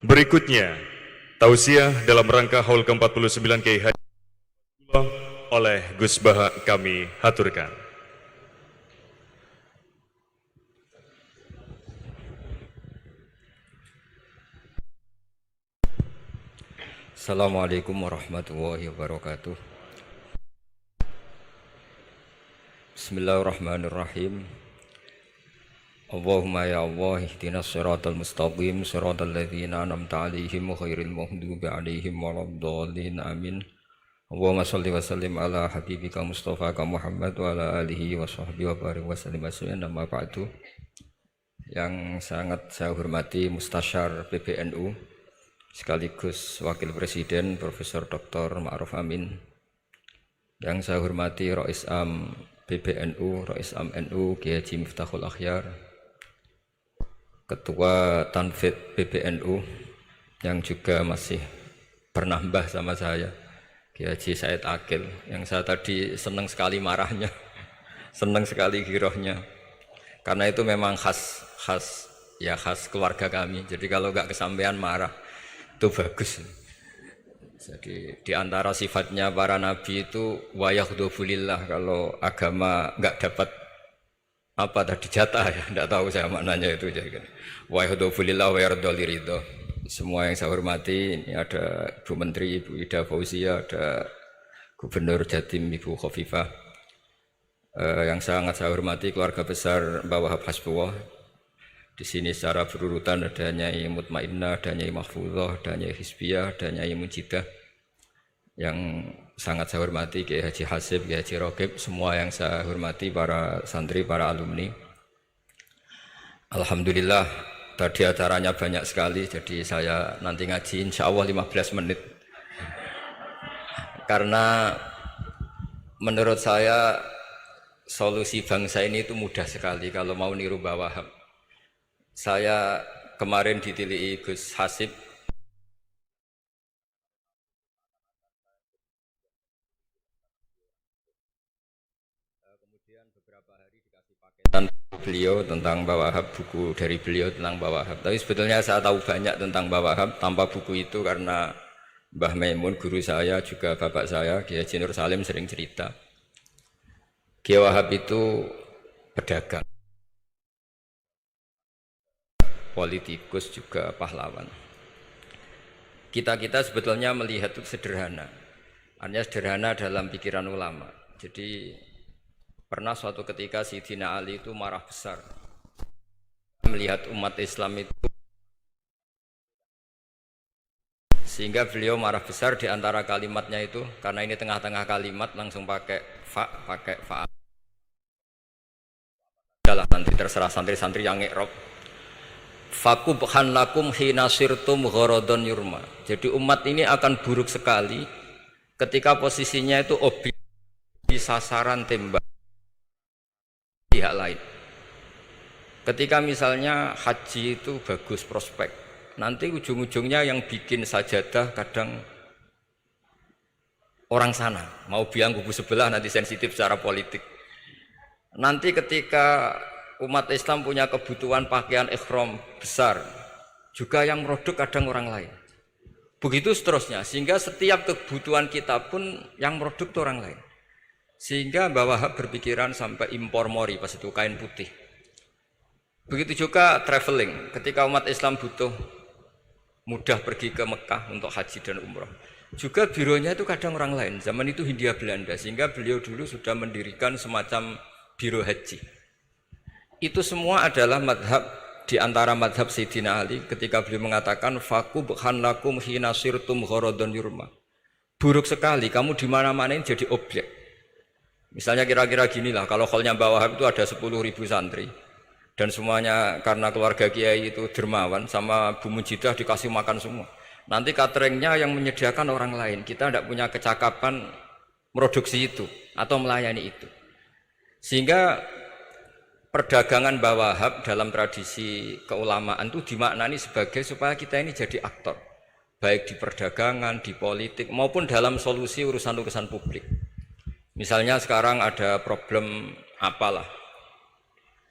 Berikutnya, tausiah dalam rangka haul ke-49 Kiai Haji oleh Gus Baha kami haturkan. Assalamualaikum warahmatullahi wabarakatuh. Bismillahirrahmanirrahim. Allahumma ya Allah ihdinas siratal mustaqim siratal ladzina an'amta 'alaihim ghairil maghdubi 'alaihim waladdallin amin. Allahumma shalli wa sallim ala habibika Mustafa Muhammad wa ala alihi wa sahbihi wa barik wa sallim asliyan amma ba'du. Yang sangat saya hormati Mustasyar PBNU sekaligus Wakil Presiden Profesor Dr. Ma'ruf Amin, yang saya hormati Rais Am PBNU, Rais Am NU Kiai Haji Miftahul Akhyar, Ketua Tanfid PBNU yang juga masih pernah mbah sama saya, Kiai Haji Said Akil, yang saya tadi senang sekali marahnya, senang sekali girohnya, karena itu memang khas keluarga kami. Jadi kalau nggak kesampaian marah itu bagus. Jadi di antara sifatnya para nabi itu wayakhdhufulillah, kalau agama nggak dapat apa tadi jatah ya, nggak tahu saya maknanya itu. Jadi wayakhdhufulillah wa yardoliridho. Semua yang saya hormati, ini ada Ibu Menteri Ibu Ida Fauzia, ada Gubernur Jatim Ibu Khofifah, yang sangat saya hormati keluarga besar Mbah Wahab Hasbullah. Di sini secara berurutan ada Nyai Mutmainnah, ada Nyai Mahfuzah, ada Nyai Hizbiyah, ada Nyai Mujidah. Yang sangat saya hormati Kiai Haji Hasib, Kiai Haji Rokib, semua yang saya hormati para santri, para alumni. Alhamdulillah tadi acaranya banyak sekali, jadi saya nanti ngaji insya Allah 15 menit. Karena menurut saya solusi bangsa ini itu mudah sekali kalau mau niru Mbah Wahab. Saya kemarin ditilii Gus Hasib, kemudian beberapa hari dikasih paketan beliau tentang Mbah Wahab, buku dari beliau tentang Mbah Wahab. Tapi sebetulnya saya tahu banyak tentang Mbah Wahab tanpa buku itu, karena Mbah Maimun guru saya juga bapak saya Kiai Haji Nur Salim sering cerita. Kiai Wahab itu pedagang, politikus, juga pahlawan. Kita sebetulnya melihat itu sederhana, hanya sederhana dalam pikiran ulama. Jadi pernah suatu ketika Sayyidina Ali itu marah besar melihat umat Islam itu, sehingga beliau marah besar. Di antara kalimatnya itu, karena ini tengah-tengah kalimat langsung pakai fa. Adalah nanti terserah santri-santri yang iqrob. Fakubhan lakum hina sirtum gharadun yurma. Jadi umat ini akan buruk sekali ketika posisinya itu objek di sasaran tembak pihak lain. Ketika misalnya haji itu bagus prospek, nanti ujung-ujungnya yang bikin sajadah kadang orang sana, mau biang kubu sebelah, nanti sensitif secara politik. Nanti ketika umat Islam punya kebutuhan pakaian ihram besar, juga yang produk kadang orang lain. Begitu seterusnya, sehingga setiap kebutuhan kita pun yang produk itu orang lain. Sehingga Mbah Wahab berpikiran sampai impor mori, pas itu kain putih. Begitu juga traveling, ketika umat Islam butuh mudah pergi ke Mekah untuk haji dan umroh, juga bironya itu kadang orang lain. Zaman itu Hindia Belanda, sehingga beliau dulu sudah mendirikan semacam biro haji. Itu semua adalah madhab, di antara madhab Sayyidina Ali ketika beliau mengatakan fakubhan lakum hina sirtum gharadun yurma. Buruk sekali kamu di mana-mana ini jadi objek. Misalnya kira-kira ginilah, kalau kholnya Mbah Wahab itu ada 10.000 santri dan semuanya karena keluarga kiai itu dermawan, sama Bu Mujidah dikasih makan semua. Nanti cateringnya yang menyediakan orang lain, kita tidak punya kecakapan produksi itu atau melayani itu. Sehingga perdagangan Mbah Wahab dalam tradisi keulamaan itu dimaknani sebagai supaya kita ini jadi aktor, baik di perdagangan, di politik, maupun dalam solusi urusan-urusan publik. Misalnya sekarang ada problem apalah,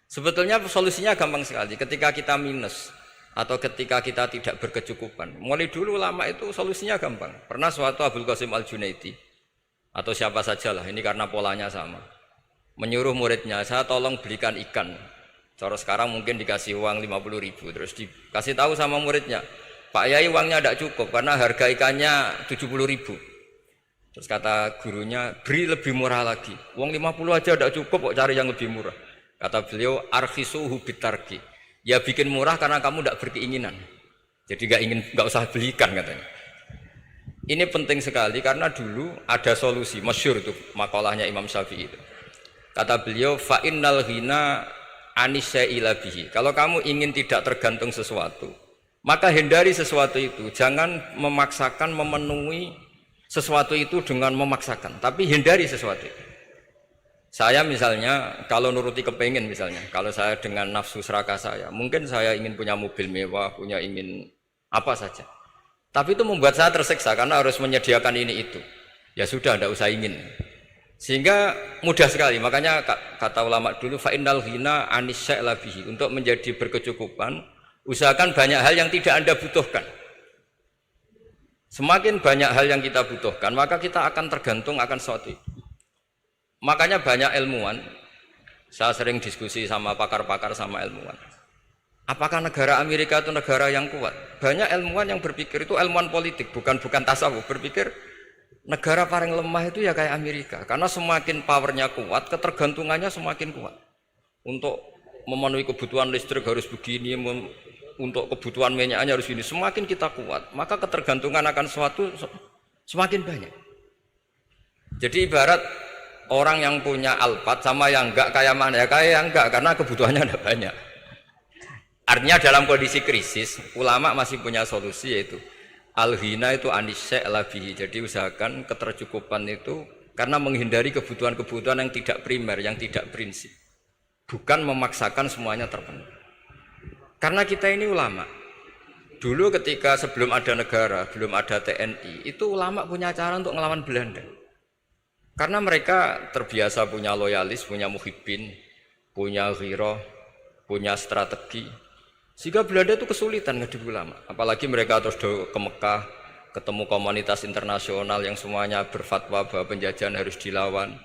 sebetulnya solusinya gampang sekali. Ketika kita minus atau ketika kita tidak berkecukupan. Mulai dulu ulama itu solusinya gampang. Pernah suatu Abdul Qasim Al-Junaidi atau siapa sajalah, ini karena polanya sama, menyuruh muridnya, saya tolong belikan ikan. Cara sekarang mungkin dikasih uang 50.000, terus dikasih tahu sama muridnya, Pak Yai uangnya tidak cukup karena harga ikannya 70.000. Terus kata gurunya, beri lebih murah lagi. Uang 50 aja tidak cukup, kok cari yang lebih murah. Kata beliau, arkisuhu bitarki. Ya bikin murah karena kamu tidak berkeinginan. Jadi nggak usah belikan katanya. Ini penting sekali karena dulu ada solusi, masyhur itu makalahnya Imam Syafi'i itu. Kata beliau, fa innal ghina anisyaila bihi. Kalau kamu ingin tidak tergantung sesuatu, maka hindari sesuatu itu. Jangan memaksakan memenuhi sesuatu itu dengan memaksakan, tapi hindari sesuatu itu. Saya misalnya kalau nuruti kepengin misalnya, kalau saya dengan nafsu serakah saya, mungkin saya ingin punya mobil mewah, ingin apa saja. Tapi itu membuat saya tersiksa karena harus menyediakan ini itu. Ya sudah, tidak usah ingin. Sehingga mudah sekali. Makanya kata ulama dulu, fa innal ghina anisyaila bihi. Untuk menjadi berkecukupan, usahakan banyak hal yang tidak Anda butuhkan. Semakin banyak hal yang kita butuhkan, maka kita akan tergantung akan sesuatu itu. Makanya banyak ilmuwan, saya sering diskusi sama pakar-pakar sama ilmuwan. Apakah negara Amerika itu negara yang kuat? Banyak ilmuwan yang berpikir itu ilmuwan politik, bukan tasawuf, berpikir negara paling lemah itu ya kayak Amerika. Karena semakin powernya kuat, ketergantungannya semakin kuat. Untuk memenuhi kebutuhan listrik harus begini, untuk kebutuhan minyaknya harus ini. Semakin kita kuat, maka ketergantungan akan sesuatu semakin banyak. Jadi ibarat orang yang punya Alphard sama yang enggak, kayak mana ya? Kayak yang enggak, karena kebutuhannya ada banyak. Artinya dalam kondisi krisis, ulama masih punya solusi, yaitu al-ghina itu anisya' labihi. Jadi usahakan ketercukupan itu karena menghindari kebutuhan-kebutuhan yang tidak primer, yang tidak prinsip. Bukan memaksakan semuanya terpenuhi. Karena kita ini ulama. Dulu ketika sebelum ada negara, belum ada TNI, itu ulama punya cara untuk melawan Belanda. Karena mereka terbiasa punya loyalis, punya muhibbin, punya ghirah, punya strategi. Sehingga Belanda itu kesulitan ngedidik ulama. Apalagi mereka terus ke Mekah, ketemu komunitas internasional yang semuanya berfatwa bahwa penjajahan harus dilawan.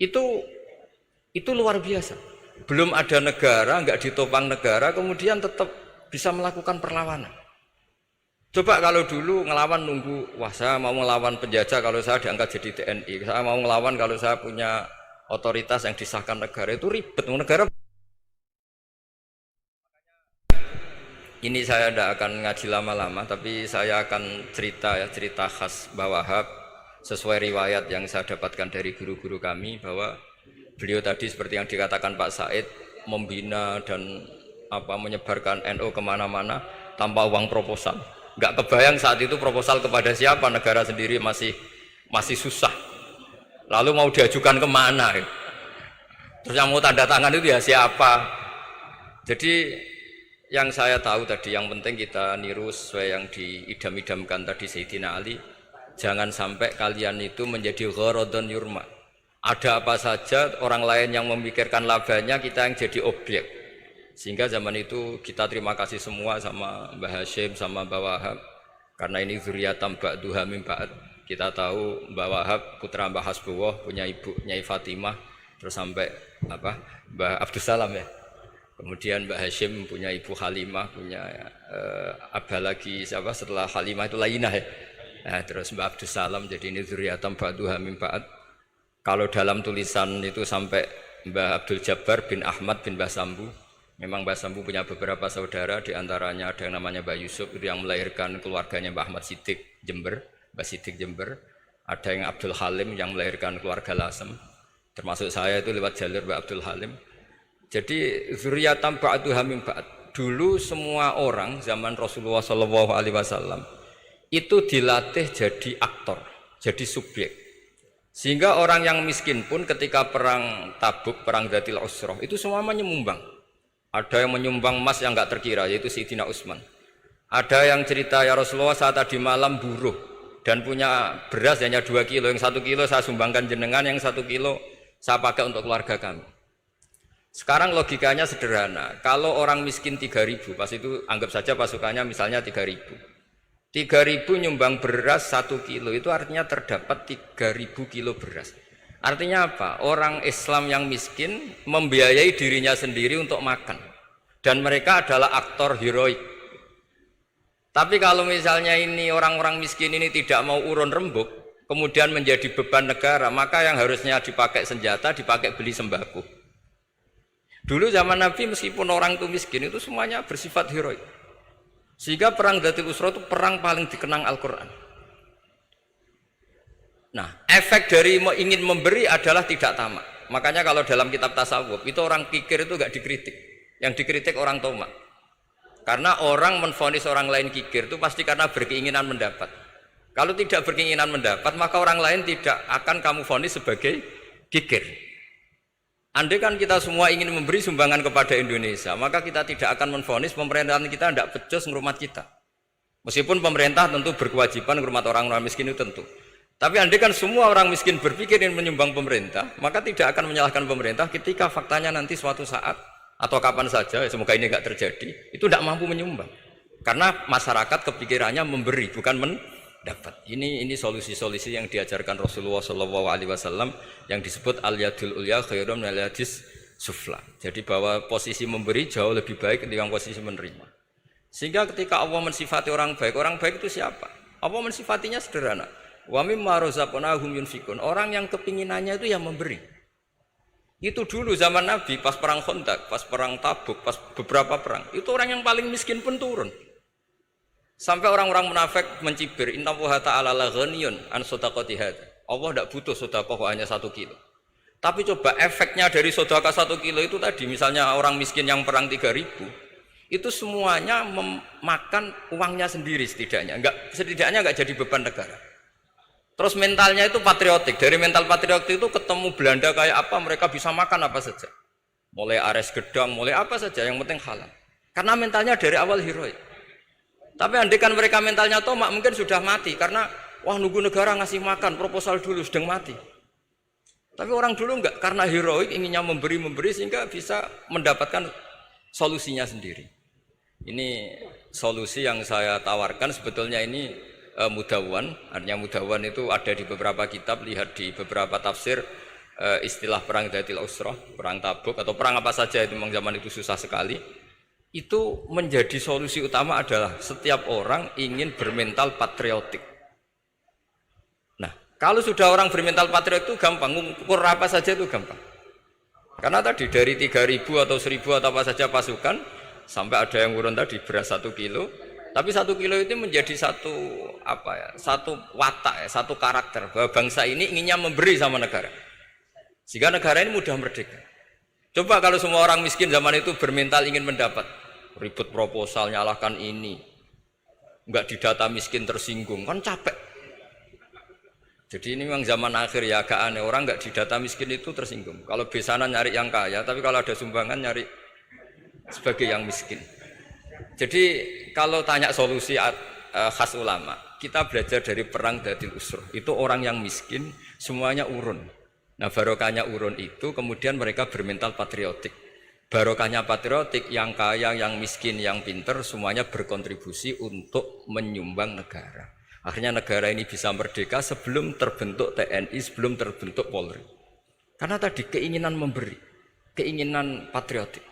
Itu luar biasa. Belum ada negara, enggak ditopang negara, kemudian tetap bisa melakukan perlawanan. Coba kalau dulu ngelawan nunggu, wah saya mau ngelawan penjajah kalau saya diangkat jadi TNI, saya mau ngelawan kalau saya punya otoritas yang disahkan negara, itu ribet. Negara ini saya tidak akan ngaji lama-lama, tapi saya akan cerita khas Mbah Wahab sesuai riwayat yang saya dapatkan dari guru-guru kami, bahwa beliau tadi seperti yang dikatakan Pak Said, membina dan menyebarkan NU kemana-mana tanpa uang proposal. Nggak kebayang saat itu proposal kepada siapa, negara sendiri masih susah. Lalu mau diajukan kemana? Terus yang mau tanda tangan itu ya siapa? Jadi yang saya tahu tadi, yang penting kita niru sesuai yang diidam-idamkan tadi Sayyidina Ali. Jangan sampai kalian itu menjadi gharadun yurma. Ada apa saja orang lain yang memikirkan labanya, kita yang jadi objek. Sehingga zaman itu kita terima kasih semua sama Mbah Hashim, sama Mbah Wahab. Karena ini zuriyatam ba'duha min ba'd. Kita tahu Mbah Wahab putra Mbah Hasbullah, punya ibu Nyai Fatimah, terus sampai Mbah Abdus Salam ya. Kemudian Mbah Hashim punya ibu Halimah, punya abah lagi siapa setelah Halimah itu Lainah ya. Nah, terus Mbah Abdus Salam, jadi ini zuriyatam ba'duha min ba'd. Kalau dalam tulisan itu sampai Mbah Abdul Jabbar bin Ahmad bin Mbah Sambu. Memang Mbah Sambu punya beberapa saudara, diantaranya ada yang namanya Mbah Yusuf, itu yang melahirkan keluarganya Mbah Ahmad Siddiq Jember, Mbah Siddiq Jember. Ada yang Abdul Halim yang melahirkan keluarga Lasem, termasuk saya itu lewat jalur Mbah Abdul Halim. Jadi zuriyatam ba'duha min ba'd. Dulu semua orang zaman Rasulullah SAW itu dilatih jadi aktor, jadi subjek. Sehingga orang yang miskin pun ketika perang Tabuk, perang Dzatil Usrah, itu semua menyumbang. Ada yang menyumbang emas yang enggak terkira, yaitu Sayyidina Utsman. Ada yang cerita, ya Rasulullah saya tadi malam buruh dan punya beras hanya 2 kilo, yang 1 kilo saya sumbangkan jenengan, yang 1 kilo saya pakai untuk keluarga kami. Sekarang logikanya sederhana. Kalau orang miskin 3.000, pas itu anggap saja pasukannya misalnya 3.000. 3.000 nyumbang beras 1 kilo, itu artinya terdapat 3.000 kilo beras. Artinya apa? Orang Islam yang miskin membiayai dirinya sendiri untuk makan. Dan mereka adalah aktor heroik. Tapi kalau misalnya ini orang-orang miskin ini tidak mau urun rembuk, kemudian menjadi beban negara, maka yang harusnya dipakai senjata, dipakai beli sembako. Dulu zaman Nabi meskipun orang itu miskin itu semuanya bersifat heroik. Sehingga perang Dzatul Usra itu perang paling dikenang Al-Quran. Nah, efek dari ingin memberi adalah tidak tamak. Makanya kalau dalam kitab tasawuf itu orang kikir itu gak dikritik. Yang dikritik orang tomak. Karena orang menvonis orang lain kikir itu pasti karena berkeinginan mendapat. Kalau tidak berkeinginan mendapat, maka orang lain tidak akan kamu vonis sebagai kikir. Andai kan kita semua ingin memberi sumbangan kepada Indonesia, maka kita tidak akan menvonis pemerintahan kita tidak becus ngurmat kita. Meskipun pemerintah tentu berkewajiban ngurmat orang-orang miskin itu tentu. Tapi andai kan semua orang miskin berpikir ingin menyumbang pemerintah, maka tidak akan menyalahkan pemerintah ketika faktanya nanti suatu saat atau kapan saja, semoga ini tidak terjadi, itu tidak mampu menyumbang. Karena masyarakat kepikirannya memberi, bukan mendapat. Ini solusi-solusi yang diajarkan Rasulullah SAW yang disebut al-yadul ulya khairum minal yadis sufla. Jadi bahwa posisi memberi jauh lebih baik ketimbang posisi menerima. Sehingga ketika Allah mensifati orang baik itu siapa? Allah mensifatinya sederhana. Wa mimma razaqnahum yunfikun. Orang yang kepinginannya itu yang memberi. Itu dulu zaman Nabi pas perang Khandaq, pas perang Tabuk, pas beberapa perang. Itu orang yang paling miskin pun turun. Sampai orang-orang munafik mencibir, innallaha ta'ala la ghaniyun an shadaqati hadza. Allah tidak butuh sedekah hanya 1 kilo. Tapi coba efeknya dari sedekah 1 kilo itu tadi, misalnya orang miskin yang perang 3.000, itu semuanya memakan uangnya sendiri setidaknya enggak jadi beban negara. Terus mentalnya itu patriotik. Dari mental patriotik itu ketemu Belanda kayak apa, mereka bisa makan apa saja. Mulai ares gedang, mulai apa saja, yang penting halal. Karena mentalnya dari awal heroik. Tapi andikan mereka mentalnya tomak, mungkin sudah mati. Karena, wah nunggu negara ngasih makan, proposal dulu, sedang mati. Tapi orang dulu enggak, karena heroik, inginnya memberi sehingga bisa mendapatkan solusinya sendiri. Ini solusi yang saya tawarkan sebetulnya ini mudawwan, artinya mudawwan itu ada di beberapa kitab, lihat di beberapa tafsir istilah perang Dzatul Usra, perang Tabuk atau perang apa saja itu memang zaman itu susah sekali. Itu menjadi solusi utama adalah setiap orang ingin bermental patriotik. Nah, kalau sudah orang bermental patriotik itu gampang, ukur apa saja itu gampang. Karena tadi dari 3.000 atau 1.000 atau apa saja pasukan sampai ada yang urun tadi beras 1 kilo. Tapi 1 kilo itu menjadi satu watak, satu karakter bahwa bangsa ini inginnya memberi sama negara. Sehingga negara ini mudah merdeka. Coba kalau semua orang miskin zaman itu bermental ingin mendapat, ribut proposal, nyalahkan ini, enggak didata miskin tersinggung, kan capek. Jadi ini memang zaman akhir ya, agak aneh, orang enggak didata miskin itu tersinggung. Kalau besanan nyari yang kaya, tapi kalau ada sumbangan nyari sebagai yang miskin. Jadi kalau tanya solusi khas ulama, kita belajar dari perang Dzatul Usra. Itu orang yang miskin semuanya urun. Nah barokahnya urun itu kemudian mereka bermental patriotik. Barokahnya patriotik, yang kaya, yang miskin, yang pinter semuanya berkontribusi untuk menyumbang negara. Akhirnya negara ini bisa merdeka sebelum terbentuk TNI, sebelum terbentuk Polri. Karena tadi keinginan memberi, keinginan patriotik.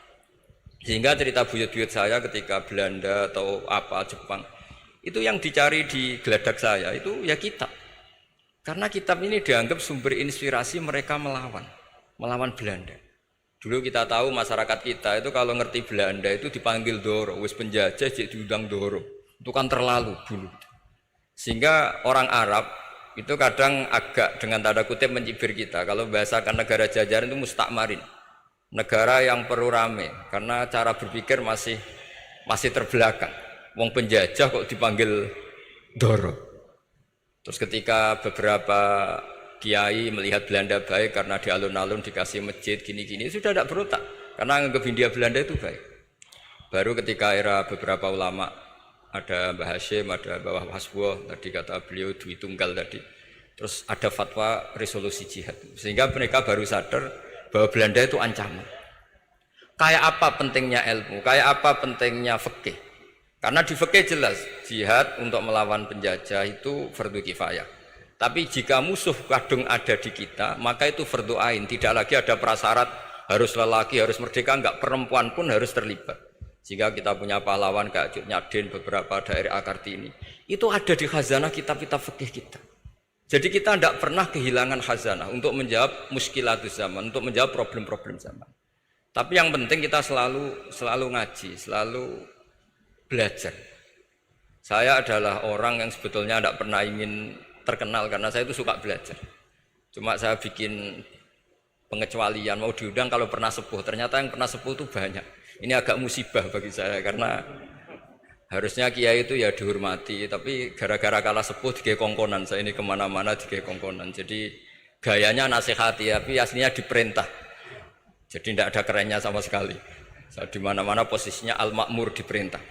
Sehingga cerita buyut-buyut saya ketika Belanda atau apa Jepang itu yang dicari di geladak saya itu ya kitab. Karena kitab ini dianggap sumber inspirasi mereka melawan Belanda. Dulu kita tahu masyarakat kita itu kalau ngerti Belanda itu dipanggil Doro, wis penjajah jadi diundang Doro. Itu kan terlalu dulu. Sehingga orang Arab itu kadang agak dengan tanda kutip mencibir kita kalau bahasakan negara jajahan itu mustakmarin. Negara yang perlu rame karena cara berpikir masih terbelakang. Wong penjajah kok dipanggil Doro. Terus ketika beberapa kiai melihat Belanda baik karena di alun-alun dikasih masjid gini-gini sudah tidak berontak karena anggap Hindia Belanda itu baik. Baru ketika era beberapa ulama, ada Mbah Hashim, ada Mbah Hasbuh, tadi kata beliau Dwi Tunggal tadi. Terus ada fatwa resolusi jihad. Sehingga mereka baru sadar bahwa Belanda itu ancaman. Kayak apa pentingnya ilmu, kayak apa pentingnya fikih. Karena di fikih jelas, jihad untuk melawan penjajah itu fardu kifayah. Tapi jika musuh kadung ada di kita, maka itu fardu ain. Tidak lagi ada prasyarat harus lelaki, harus merdeka, enggak, perempuan pun harus terlibat. Jika kita punya pahlawan kayak Cut Nyadin, beberapa daerah Kartini, itu ada di khazanah kitab-kitab fikih kita. Jadi kita tidak pernah kehilangan khazanah untuk menjawab muskilatus zaman, untuk menjawab problem-problem zaman. Tapi yang penting kita selalu ngaji, selalu belajar. Saya adalah orang yang sebetulnya tidak pernah ingin terkenal karena saya itu suka belajar. Cuma saya bikin pengecualian, mau diundang kalau pernah sepuh. Ternyata yang pernah sepuh itu banyak. Ini agak musibah bagi saya karena harusnya kiai itu ya dihormati. Tapi gara-gara kalah sepuh digawe kongkonan. Saya ini kemana-mana digawe kongkonan. Jadi gayanya nasihati, tapi aslinya diperintah. Jadi tidak ada kerennya sama sekali. Saya di mana-mana posisinya al-makmur, diperintah.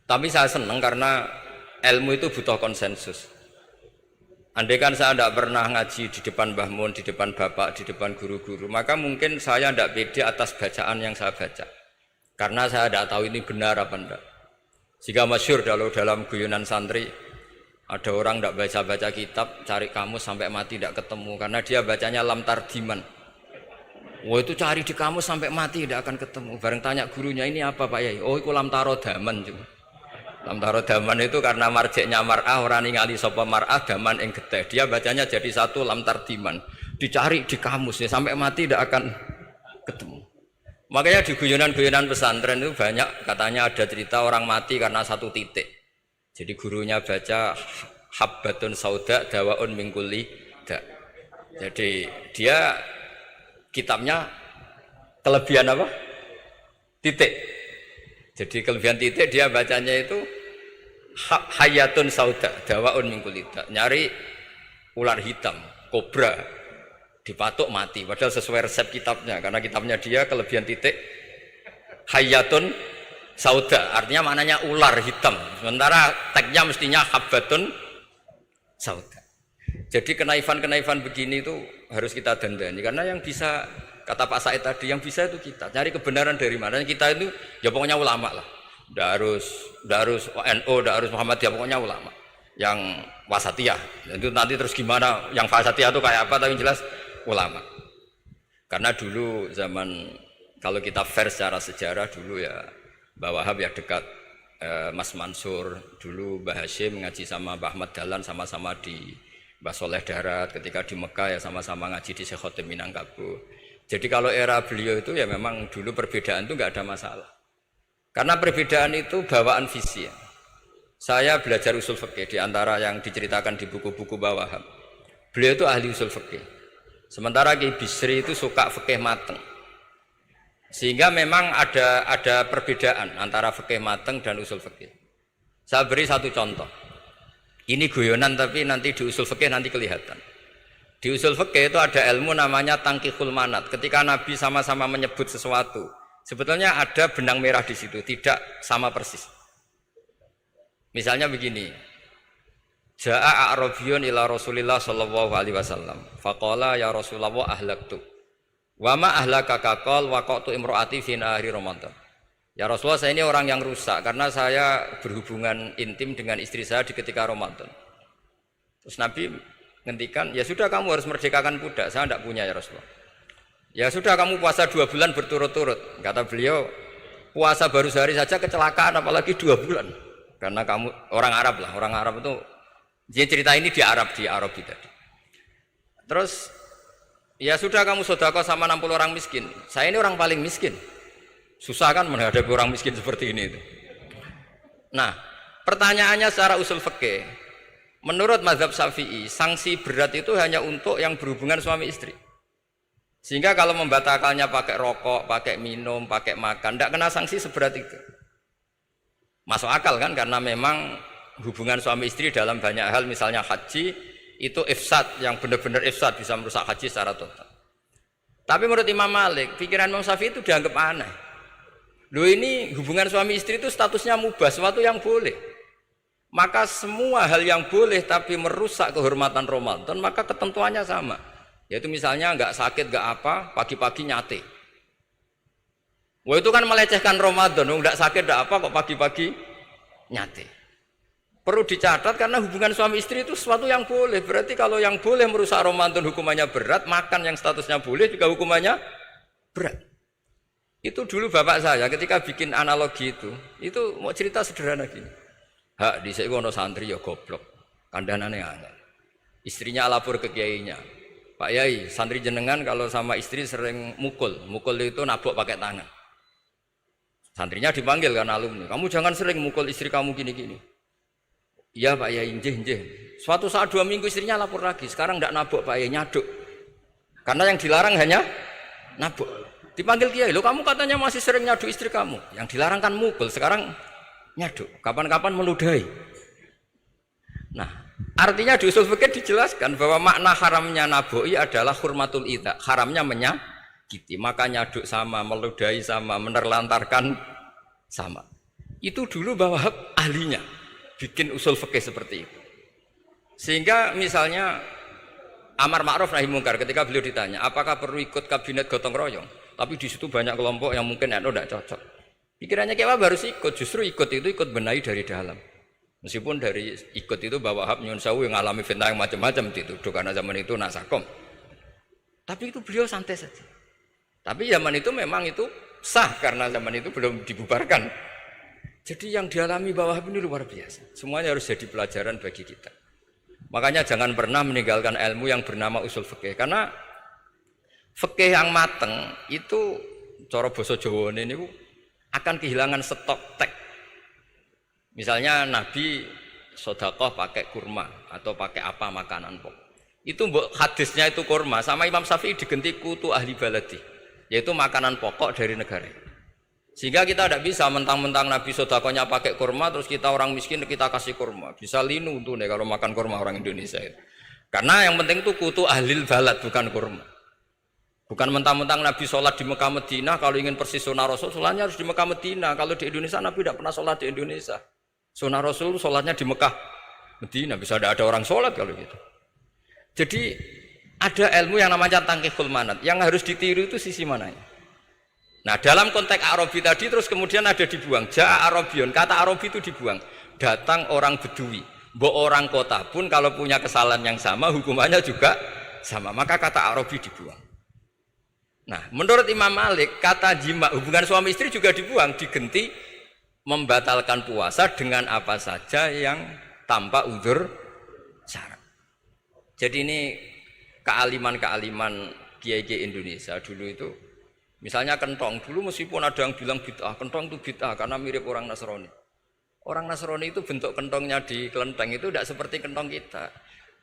Tapi saya senang karena ilmu itu butuh konsensus. Andai kan saya tidak pernah ngaji di depan Mbah Mun, di depan bapak, di depan guru-guru, maka mungkin saya tidak pede atas bacaan yang saya baca. Karena saya tidak tahu ini benar apa enggak. Jika masyhur dalam guyonan santri, ada orang tidak baca-baca kitab, cari kamus sampai mati tidak ketemu. Karena dia bacanya lam tardiman. Wah itu cari di kamus sampai mati tidak akan ketemu. Bareng tanya gurunya, ini apa Pak Yai? Oh itu lam tarodaman juga. Lam tarodaman itu karena marjeknya mar'ah, orang ningali sapa mar'ah daman ing getih. Dia bacanya jadi satu lam tardiman. Dicari di kamus ya sampai mati tidak akan ketemu. Makanya di guyonan-guyonan pesantren itu banyak katanya ada cerita orang mati karena satu titik. Jadi gurunya baca habbatun sauda dawaun min kulli da. Jadi dia kitabnya kelebihan apa? Titik. Jadi kelebihan titik dia bacanya itu hayatun sauda dawaun min kulli da. Nyari ular hitam, kobra, dipatuk mati. Padahal sesuai resep kitabnya. Karena kitabnya dia kelebihan titik hayatun sauda. Artinya maknanya ular hitam. Sementara tagnya mestinya habbatun sauda. Jadi kenaifan-kenaifan begini itu harus kita dandani. Karena yang bisa, kata Pak Said tadi, yang bisa itu kita. Cari kebenaran dari mana. Kita itu ya pokoknya ulama lah. Tidak harus NU, tidak harus Muhammadiyah, pokoknya ulama. Yang wasatiyah. Itu nanti terus gimana, yang wasatiyah itu kayak apa, tapi jelas ulama. Karena dulu zaman, kalau kita fair secara sejarah dulu ya Mbah Wahab ya dekat Mas Mansur, dulu Mbah Hashim ngaji sama Mbah Ahmad Dahlan sama-sama di Mbah Soleh Darat, ketika di Mekah ya sama-sama ngaji di Syekh Khotim Minangkabau. Jadi kalau era beliau itu ya memang dulu perbedaan itu nggak ada masalah. Karena perbedaan itu bawaan visi ya. Saya belajar usul fikih di antara yang diceritakan di buku-buku Mbah Wahab. Beliau itu ahli usul fikih. Sementara Ki Bisri itu suka fikih mateng. Sehingga memang ada perbedaan antara fikih mateng dan usul fikih. Saya beri satu contoh. Ini guyonan tapi nanti di usul fikih nanti kelihatan. Di usul fikih itu ada ilmu namanya tangkihul manat. Ketika Nabi sama-sama menyebut sesuatu, sebetulnya ada benang merah di situ, tidak sama persis. Misalnya begini. Ja'a a'rabiyun ila Rasulillah sallallahu alaihi wasallam. Faqala ya Rasulullah ahlaktu. Wa ma ahlaka qal waqatu imraati fi nahari Ramadan. Ya Rasulullah, saya ini orang yang rusak karena saya berhubungan intim dengan istri saya di ketika Ramadan. Terus Nabi ngendikan, ya sudah kamu harus merdekakan budak, saya tidak punya ya Rasulullah. Ya sudah kamu puasa 2 bulan berturut-turut. Kata beliau, puasa baru sehari saja kecelakaan apalagi 2 bulan. Karena kamu orang Arab lah, orang Arab itu, dia cerita ini di Arab tadi. Terus, ya sudah kamu sedekah sama 60 orang miskin. Saya ini orang paling miskin. Susah kan menghadapi orang miskin seperti ini itu. Nah, pertanyaannya secara usul fikih, menurut mazhab Syafi'i, sanksi berat itu hanya untuk yang berhubungan suami istri. Sehingga kalau membatalkannya pakai rokok, pakai minum, pakai makan, tidak kena sanksi seberat itu. Masuk akal kan, karena memang hubungan suami istri dalam banyak hal, misalnya haji, itu ifsad, yang benar-benar ifsad, bisa merusak haji secara total. Tapi menurut Imam Malik, pikiran Imam Syafi'i itu dianggap aneh. Loh ini hubungan suami istri itu statusnya mubah, sesuatu yang boleh. Maka semua hal yang boleh tapi merusak kehormatan Ramadan, maka ketentuannya sama. Yaitu misalnya nggak sakit, nggak apa, pagi-pagi nyate. Wah itu kan melecehkan Ramadan, enggak sakit enggak apa kok pagi-pagi nyate. Perlu dicatat karena hubungan suami istri itu sesuatu yang boleh. Berarti kalau yang boleh merusak Ramadan hukumannya berat, makan yang statusnya boleh juga hukumannya berat. Itu dulu bapak saya ketika bikin analogi itu mau cerita sederhana gini. Hak di ono santri ya goblok, kandhanane angel. Istrinya lapor ke kiainya. Pak Yai, santri jenengan kalau sama istri sering mukul itu nabok pakai tangan. Santrinya dipanggil kan alumni, kamu jangan sering mukul istri kamu gini-gini. Iya Pak Yai, njeh. Suatu saat 2 minggu istrinya lapor lagi, sekarang tidak nabok Pak Yai, nyaduk. Karena yang dilarang hanya nabok. Dipanggil kiai, lo kamu katanya masih sering nyaduk istri kamu. Yang dilarang kan mukul, sekarang nyaduk. Kapan-kapan meludahi. Nah, artinya di usul fikih dijelaskan bahwa makna haramnya naboi adalah hurmatul idza, haramnya menyakiti. Maka nyaduk sama, meludahi sama, menerlantarkan sama. Itu dulu bahwa ahlinya bikin usul fikih seperti itu. Sehingga misalnya amar ma'ruf nahi mungkar ketika beliau ditanya, apakah perlu ikut kabinet gotong royong? Tapi di situ banyak kelompok yang mungkin NU tidak cocok. Pikirannya kayak apa harus ikut, justru ikut benahi dari dalam. Meskipun dari ikut itu bahwa Wahab nyun sewu yang ngalami fitnah yang macam-macam dituduh karena zaman itu nasakom. Tapi itu beliau santai saja. Tapi zaman itu memang itu sah karena zaman itu belum dibubarkan. Jadi yang dialami Wahab ini luar biasa. Semuanya harus jadi pelajaran bagi kita. Makanya jangan pernah meninggalkan ilmu yang bernama usul fikih karena fikih yang mateng itu cara basa Jawa ini akan kehilangan stok teks. Misalnya Nabi sedekah pakai kurma atau pakai apa makanan pokok. Itu hadisnya itu kurma sama Imam Syafi'i digenti kutu ahli baladi, yaitu makanan pokok dari negara. Sehingga kita tidak bisa mentang-mentang Nabi sedekahnya pakai kurma terus kita orang miskin kita kasih kurma. Bisa linu tuh nih kalau makan kurma orang Indonesia itu. Karena yang penting itu kutu ahli balad bukan kurma. Bukan mentang-mentang Nabi sholat di Mekah Medina kalau ingin persis sunnah Rasul sholatnya harus di Mekah Medina. Kalau di Indonesia Nabi tidak pernah sholat di Indonesia. Sunnah Rasul sholatnya di Mekah Medina, bisa ada orang sholat kalau gitu. Jadi ada ilmu yang namanya tangkihul manat, yang harus ditiru itu sisi mananya. Nah dalam konteks Arabi tadi terus kemudian ada dibuang, Ja'a Arabion, kata Arabi itu dibuang. Datang orang Bedui, orang kota pun kalau punya kesalahan yang sama hukumannya juga sama, maka kata Arabi dibuang. Nah menurut Imam Malik kata jima, hubungan suami istri juga dibuang, digenti membatalkan puasa dengan apa saja yang tanpa udzur syarat. Jadi ini kealiman kiai-kiai Indonesia dulu itu, misalnya kentong, dulu meskipun ada yang bilang bid'ah, kentong itu bid'ah karena mirip orang Nasrani. Orang Nasrani itu bentuk kentongnya di kelenteng itu tidak seperti kentong kita.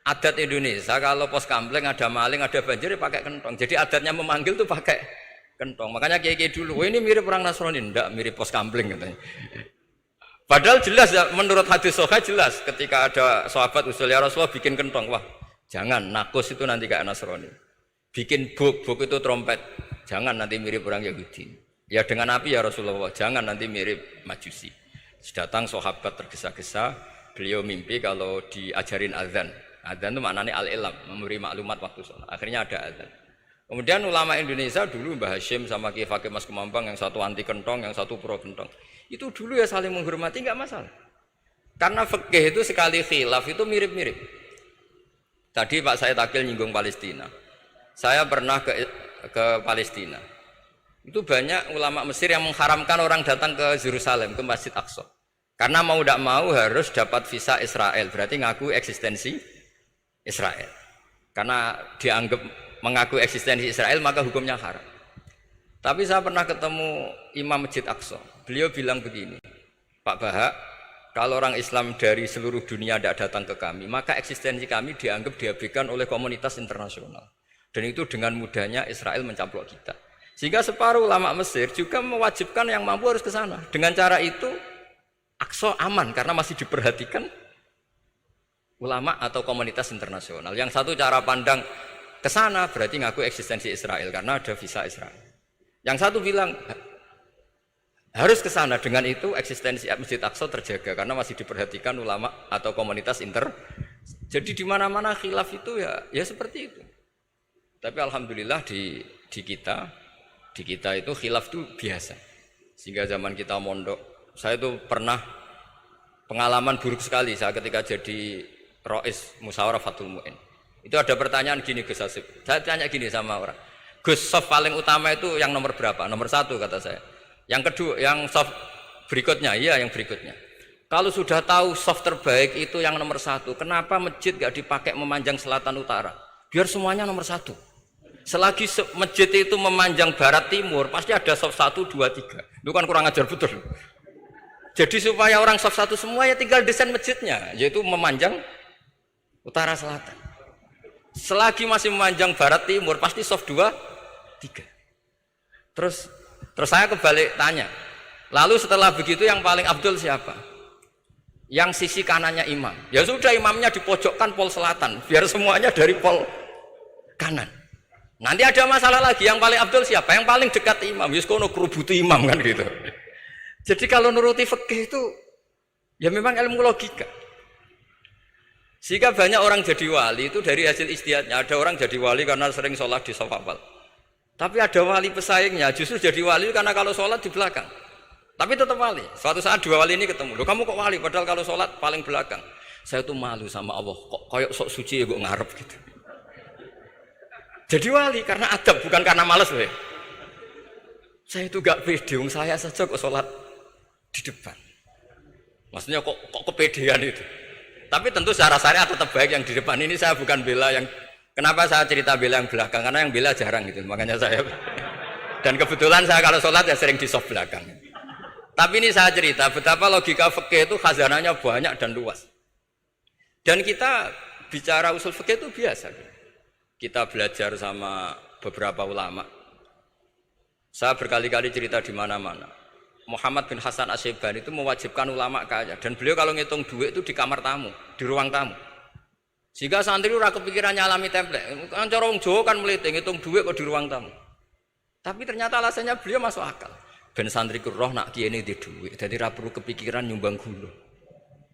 Adat Indonesia kalau pos kampleng ada maling, ada banjir pakai kentong. Jadi adatnya memanggil tuh pakai kentong. Makanya kiai-kiai dulu, ini mirip orang Nasrani, enggak mirip pos kampleng katanya. Padahal jelas ya, menurut hadis sahih jelas ketika ada sahabat usul ya Rasulullah bikin kentong, wah jangan nakus itu nanti kayak Nasrani. Bikin buk itu trompet, jangan nanti mirip orang Yahudi. Ya dengan api ya Rasulullah, jangan nanti mirip Majusi. Datang sahabat tergesa-gesa, beliau mimpi kalau diajarin azan. Azan itu maknanya al-ilam, memberi maklumat waktu sholat. Akhirnya ada azan. Kemudian ulama Indonesia dulu Mbah Hashim sama Kiai Fakih Mas Kemambang yang satu anti kentong, yang satu pro kentong. Itu dulu ya saling menghormati enggak masalah. Karena fikih itu sekali khilaf itu mirip-mirip. Tadi Pak saya Takil nyinggung Palestina. Saya pernah ke Palestina. Itu banyak ulama Mesir yang mengharamkan orang datang ke Yerusalem, ke Masjid Aqsa. Karena mau tidak mau harus dapat visa Israel, berarti ngaku eksistensi Israel. Karena dianggap mengaku eksistensi Israel maka hukumnya haram. Tapi saya pernah ketemu Imam Masjid Aqsa. Beliau bilang begini, Pak Bahak, kalau orang Islam dari seluruh dunia tidak datang ke kami, maka eksistensi kami dianggap diabaikan oleh komunitas internasional. Dan itu dengan mudahnya Israel mencaplok kita. Sehingga separuh ulama Mesir juga mewajibkan yang mampu harus ke sana. Dengan cara itu Aqsa aman karena masih diperhatikan ulama atau komunitas internasional. Yang satu cara pandang ke sana berarti ngaku eksistensi Israel karena ada visa Israel. Yang satu bilang harus ke sana, dengan itu eksistensi Masjid Aqsa terjaga karena masih diperhatikan ulama atau komunitas Jadi di mana-mana khilaf itu ya seperti itu. Tapi alhamdulillah di kita itu khilaf itu biasa. Sehingga zaman kita mondok, saya itu pernah pengalaman buruk sekali saya ketika jadi Rois Musyawarah Fathul Mu'in. Itu ada pertanyaan gini Gus Hasib. Saya tanya gini sama orang, Gus, soft paling utama itu yang nomor berapa? Nomor 1 kata saya. Yang kedua, yang soft berikutnya, iya yang berikutnya. Kalau sudah tahu soft terbaik itu yang nomor 1, kenapa masjid gak dipakai memanjang selatan utara? Biar semuanya nomor 1. Selagi masjid itu memanjang barat timur, pasti ada soft 1, 2, 3. Itu kan kurang ajar betul. Jadi supaya orang soft 1 semua ya tinggal desain masjidnya, yaitu memanjang utara selatan. Selagi masih memanjang barat timur, pasti soft 2, 3. Terus saya kebalik tanya. Lalu setelah begitu yang paling abdul siapa? Yang sisi kanannya imam. Ya sudah imamnya dipojokkan pol selatan, biar semuanya dari pol kanan. Nanti ada masalah lagi, yang paling abdul siapa? Yang paling dekat imam. Yus kono kerubutu imam kan gitu. Jadi kalau nuruti fikih itu ya memang ilmu logika. Sehingga banyak orang jadi wali itu dari hasil ijtihadnya. Ada orang jadi wali karena sering sholat di shaf awal. Tapi ada wali pesaingnya justru jadi wali karena kalau sholat di belakang. Tapi tetap wali. Suatu saat 2 wali ini ketemu. Loh, kamu kok wali padahal kalau sholat paling belakang. Saya tuh malu sama Allah. Kok kayak sok suci ya kok ngarep gitu. Jadi wali karena adab, bukan karena malas loh ya. Saya itu gak pede, saya saja kok sholat di depan. Maksudnya kok kepedean itu. Tapi tentu secara syariat tetap baik yang di depan. Ini saya bukan bela yang, kenapa saya cerita bela yang belakang, karena yang bela jarang gitu, makanya saya. Dan kebetulan saya kalau sholat ya sering di soft belakang. Tapi ini saya cerita betapa logika fikih itu khazanahnya banyak dan luas. Dan kita bicara usul fikih itu biasa. Kita belajar sama beberapa ulama. Saya berkali-kali cerita di mana-mana. Muhammad bin Hasan Asy-Syaibani itu mewajibkan ulama kaya, dan beliau kalau ngitung duit itu di kamar tamu, di ruang tamu. Sehingga santri ora kepikiran nyalami template. Kan cara wong Jawa kan meliting ngitung duit kok di ruang tamu. Tapi ternyata alasannya beliau masuk akal. Ben santri ku roh nak kiye di duit, dadi ora perlu kepikiran nyumbang gula.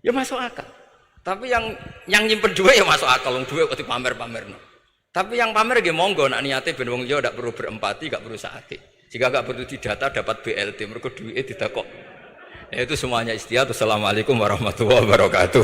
Ya masuk akal. Tapi yang nyimpen duit ya masuk akal, wong duit kok dipamer-pamerno. Tapi yang pamer nggih monggo nak niate ben wong liya ndak perlu berempati, gak perlu sakit. Jika gak perlu didata dapat BLT, mergo duwike ditakok. Ya itu semuanya istihad. Assalamualaikum warahmatullahi wabarakatuh.